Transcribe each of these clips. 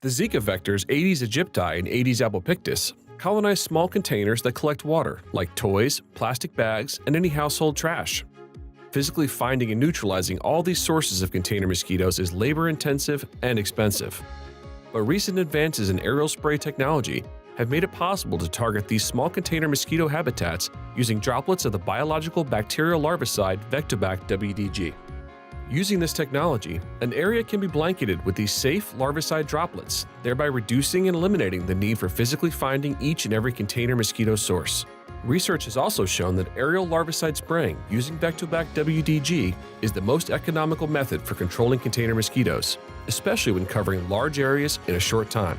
The Zika vectors Aedes aegypti and Aedes albopictus colonize small containers that collect water, like toys, plastic bags, and any household trash. Physically finding and neutralizing all these sources of container mosquitoes is labor-intensive and expensive. But recent advances in aerial spray technology have made it possible to target these small container mosquito habitats using droplets of the biological bacterial larvicide VectoBac WDG. Using this technology, an area can be blanketed with these safe larvicide droplets, thereby reducing and eliminating the need for physically finding each and every container mosquito source. Research has also shown that aerial larvicide spraying using VectoBac WDG is the most economical method for controlling container mosquitoes, especially when covering large areas in a short time.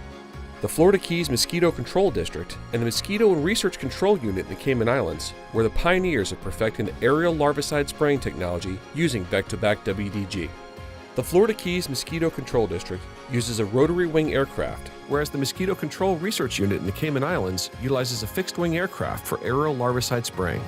The Florida Keys Mosquito Control District and the Mosquito and Research Control Unit in the Cayman Islands were the pioneers of perfecting the aerial larvicide spraying technology using VectoBac WDG. The Florida Keys Mosquito Control District uses a rotary wing aircraft, whereas the Mosquito Control Research Unit in the Cayman Islands utilizes a fixed-wing aircraft for aerial larvicide spraying.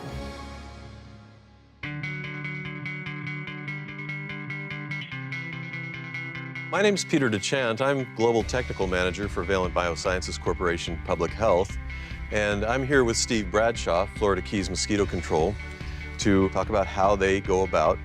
My name is Peter DeChant. I'm Global Technical Manager for Valent Biosciences Corporation Public Health. And I'm here with Steve Bradshaw, Florida Keys Mosquito Control, to talk about how they go about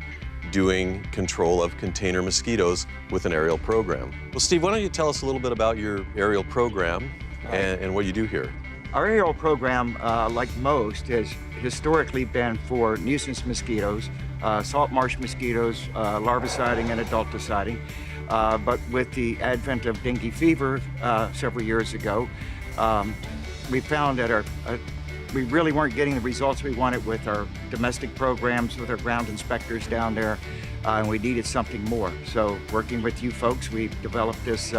doing control of container mosquitoes with an aerial program. Well, Steve, why don't you tell us a little bit about your aerial program and what you do here? Our aerial program, like most, has historically been for nuisance mosquitoes, salt marsh mosquitoes, larviciding and adulticiding. But with the advent of dengue fever several years ago, we found that we really weren't getting the results we wanted with our domestic programs, with our ground inspectors down there, and we needed something more. So working with you folks, we developed this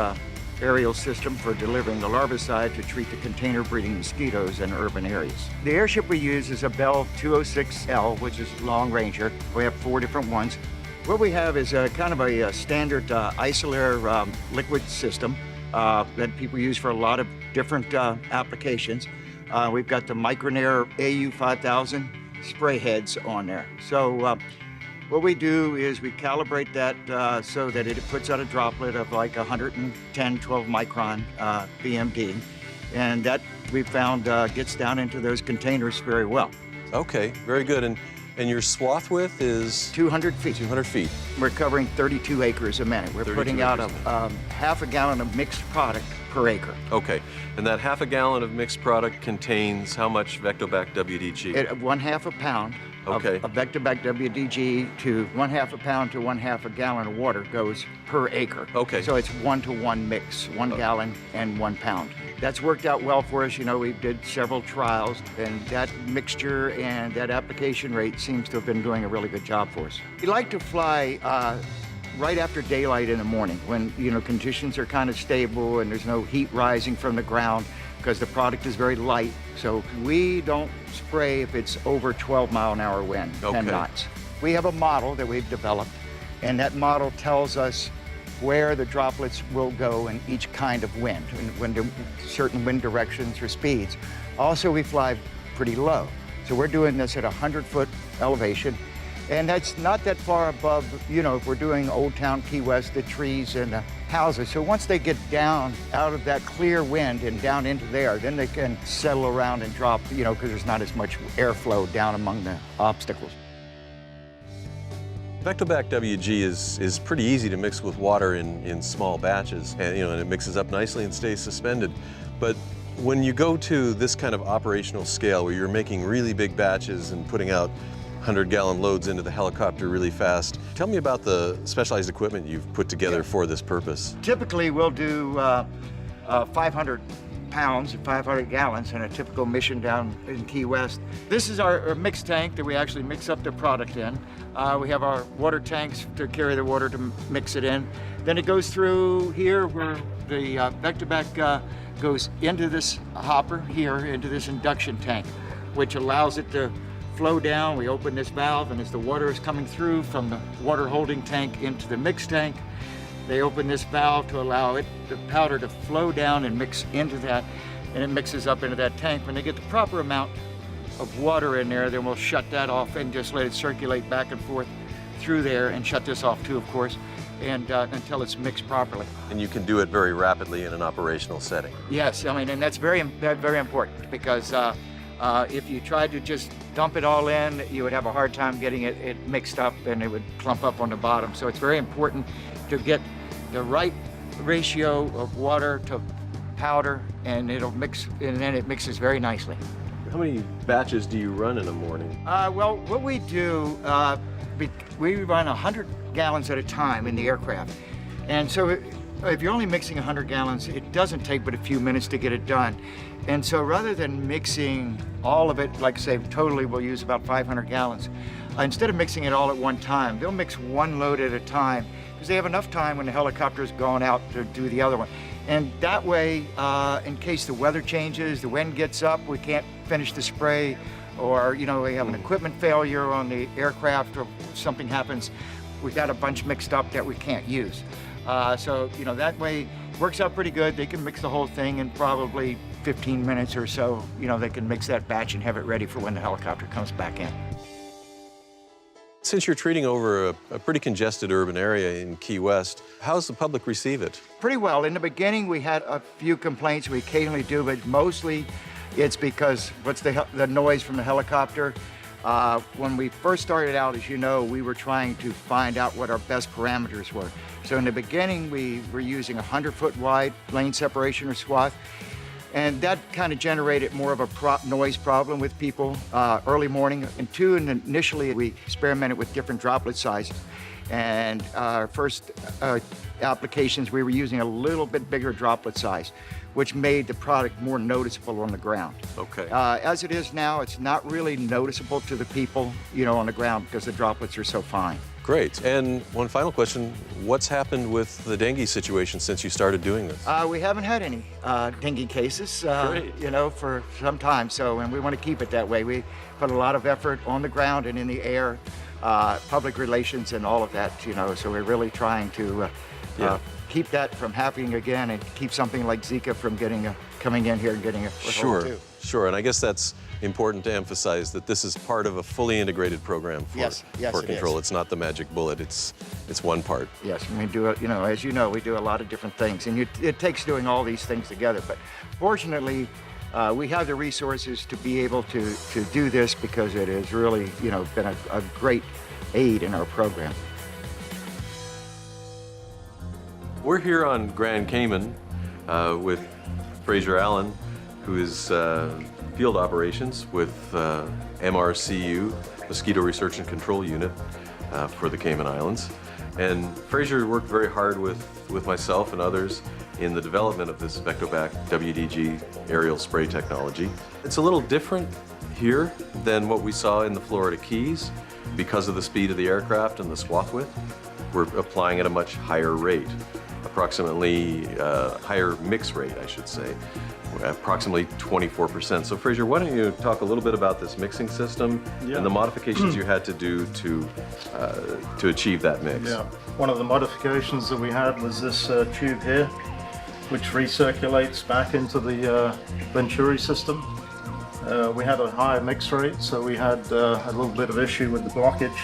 aerial system for delivering the larvicide to treat the container breeding mosquitoes in urban areas. The airship we use is a Bell 206L, which is Long Ranger. We have 4 different ones. What we have is a kind of a standard Isolair liquid system that people use for a lot of different applications. We've got the Micronair AU5000 spray heads on there. So what we do is we calibrate that so that it puts out a droplet of like 110, 12 micron BMD. And that we found gets down into those containers very well. Okay, very good. And your swath width is? 200 feet. 200 feet. We're covering 32 acres a minute. We're putting out half a gallon of mixed product per acre. Okay, and that half a gallon of mixed product contains how much VectoBac WDG? 1/2 a pound of VectoBac WDG to 1/2 a pound to 1/2 a gallon of water goes per acre. Okay. So it's 1-to-1 mix, 1 gallon and 1 pound. That's worked out well for us. You know, we did several trials, and that mixture and that application rate seems to have been doing a really good job for us. We like to fly right after daylight in the morning when, you know, conditions are kind of stable and there's no heat rising from the ground because the product is very light. So we don't spray if it's over 12-mile-an-hour wind, 10 knots. We have a model that we've developed, and that model tells us where the droplets will go in each kind of wind, certain wind directions or speeds. Also, we fly pretty low. So we're doing this at 100-foot elevation, and that's not that far above, you know, if we're doing Old Town Key West, the trees and the houses. So once they get down out of that clear wind and down into there, then they can settle around and drop, you know, because there's not as much airflow down among the obstacles. VectoBac WG is pretty easy to mix with water in small batches, and and it mixes up nicely and stays suspended. But when you go to this kind of operational scale where you're making really big batches and putting out 100-gallon loads into the helicopter really fast, tell me about the specialized equipment you've put together for this purpose. Typically, we'll do 500 pounds and 500 gallons in a typical mission down in Key West. This is our mixed tank that we actually mix up the product in. We have our water tanks to carry the water to mix it in. Then it goes through here where the VectoBac goes into this hopper here, into this induction tank, which allows it to flow down. We open this valve, and as the water is coming through from the water holding tank into the mixed tank, they open this valve to allow the powder to flow down and mix into that, and it mixes up into that tank. When they get the proper amount of water in there, then we'll shut that off and just let it circulate back and forth through there and shut this off too, of course. and until it's mixed properly. And you can do it very rapidly in an operational setting. Yes, I mean, and that's very important because if you tried to just dump it all in, you would have a hard time getting it mixed up and it would clump up on the bottom. So it's very important to get the right ratio of water to powder, and it'll mix, and then it mixes very nicely. How many batches do you run in a morning? Well, what we do, we run 100 gallons at a time in the aircraft. And so if you're only mixing 100 gallons, it doesn't take but a few minutes to get it done. And so rather than mixing all of it, like say totally we'll use about 500 gallons, instead of mixing it all at one time, they'll mix one load at a time because they have enough time when the helicopter's gone out to do the other one. And that way, in case the weather changes, the wind gets up, we can't finish the spray, or we have an equipment failure on the aircraft, or something happens, we've got a bunch mixed up that we can't use. So that way it works out pretty good. They can mix the whole thing in probably 15 minutes or so. They can mix that batch and have it ready for when the helicopter comes back in. Since you're treating over a pretty congested urban area in Key West, how's the public receive it? Pretty well. In the beginning, we had a few complaints. We occasionally do, but mostly it's because what's the noise from the helicopter. When we first started out, as you know, we were trying to find out what our best parameters were. So in the beginning, we were using a 100-foot wide lane separation or swath. And that kind of generated more of a noise problem with people early morning. And two, initially we experimented with different droplet sizes. And our first applications, we were using a little bit bigger droplet size, which made the product more noticeable on the ground. Okay. As it is now, it's not really noticeable to the people, on the ground because the droplets are so fine. Great. And one final question, what's happened with the dengue situation since you started doing this? We haven't had any dengue cases, Great. For some time. So, and we want to keep it that way. We put a lot of effort on the ground and in the air, public relations and all of that, so we're really trying to keep that from happening again and keep something like Zika from coming in here and getting a foothold too. Sure, and I guess that's important to emphasize that this is part of a fully integrated program for control. It's not the magic bullet, it's one part. Yes, and we do, as you know, we do a lot of different things, and it takes doing all these things together, but fortunately, we have the resources to be able to do this because it has really, been a great aid in our program. We're here on Grand Cayman with Fraser Allen, who is field operations with MRCU, Mosquito Research and Control Unit for the Cayman Islands. And Fraser worked very hard with myself and others in the development of this VectoBac WDG aerial spray technology. It's a little different here than what we saw in the Florida Keys because of the speed of the aircraft and the swath width. We're applying at a much higher rate, approximately higher mix rate, I should say, approximately 24%. So Fraser, why don't you talk a little bit about this mixing system and the modifications you had to do to achieve that mix? Yeah, one of the modifications that we had was this tube here, which recirculates back into the Venturi system. We had a higher mix rate, so we had a little bit of issue with the blockage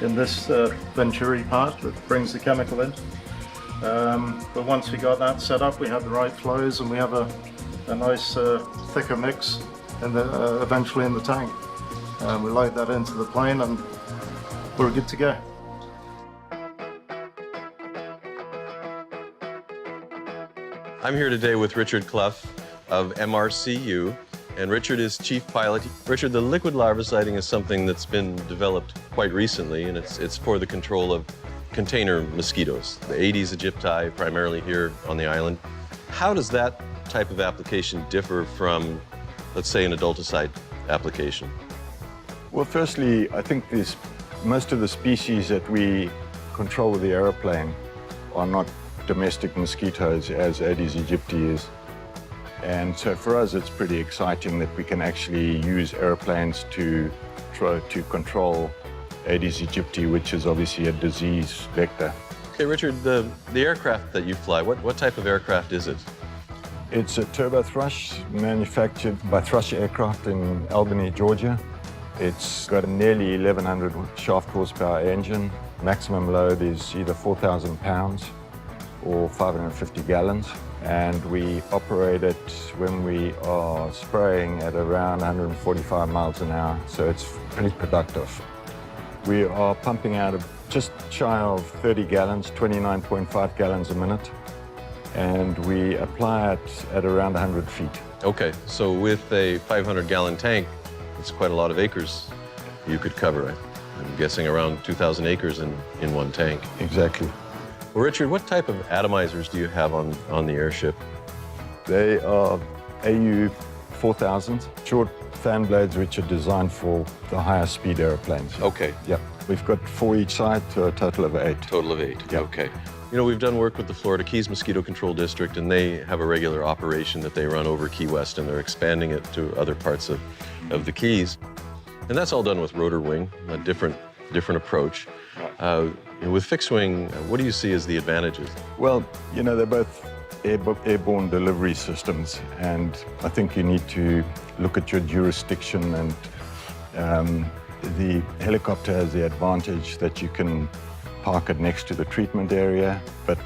in this Venturi part that brings the chemical in. But once we got that set up, we have the right flows and we have a nice thicker mix eventually in the tank. We load that into the plane and we're good to go. I'm here today with Richard Clough of MRCU, and Richard is chief pilot. Richard, the liquid larviciding is something that's been developed quite recently, and it's for the control of container mosquitoes, the Aedes aegypti, primarily here on the island. How does that type of application differ from, let's say, an adulticide application? Well, firstly, I think most of the species that we control with the aeroplane are not domestic mosquitoes as Aedes aegypti is. And so for us, it's pretty exciting that we can actually use airplanes to try to control Aedes aegypti, which is obviously a disease vector. Okay, Richard, the aircraft that you fly, what type of aircraft is it? It's a turbo thrush manufactured by Thrush Aircraft in Albany, Georgia. It's got a nearly 1100 shaft horsepower engine, maximum load is either 4,000 pounds or 550 gallons. And we operate it when we are spraying at around 145 miles an hour, so it's pretty productive. We are pumping out just shy of 30 gallons, 29.5 gallons a minute, and we apply it at around 100 feet. Okay, so with a 500-gallon tank, it's quite a lot of acres you could cover. I'm guessing around 2,000 acres in one tank. Exactly. Well, Richard, what type of atomizers do you have on the airship? They are AU 4000s, short fan blades which are designed for the higher speed airplanes. Okay. Yep. We've got 4 each side to a total of 8. Total of 8. Yep. Okay. You know, we've done work with the Florida Keys Mosquito Control District, and they have a regular operation that they run over Key West, and they're expanding it to other parts of the Keys. And that's all done with rotor wing, a different approach. With fixed wing, what do you see as the advantages? Well, you know, they're both airborne delivery systems, and I think you need to look at your jurisdiction, and the helicopter has the advantage that you can park it next to the treatment area, but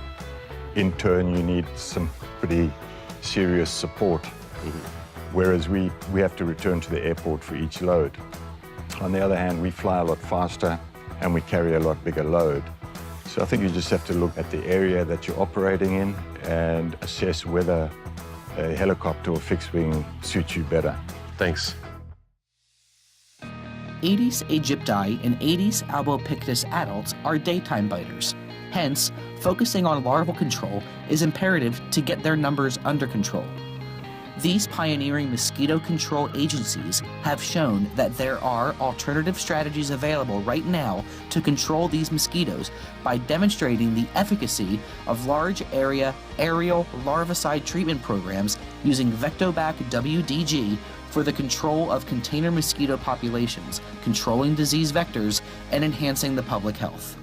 in turn you need some pretty serious support, whereas we have to return to the airport for each load. On the other hand, we fly a lot faster and we carry a lot bigger load. So I think you just have to look at the area that you're operating in and assess whether a helicopter or fixed wing suits you better. Thanks. Aedes aegypti and Aedes albopictus adults are daytime biters. Hence, focusing on larval control is imperative to get their numbers under control. These pioneering mosquito control agencies have shown that there are alternative strategies available right now to control these mosquitoes by demonstrating the efficacy of large area aerial larvicide treatment programs using VectoBac WDG for the control of container mosquito populations, controlling disease vectors, and enhancing the public health.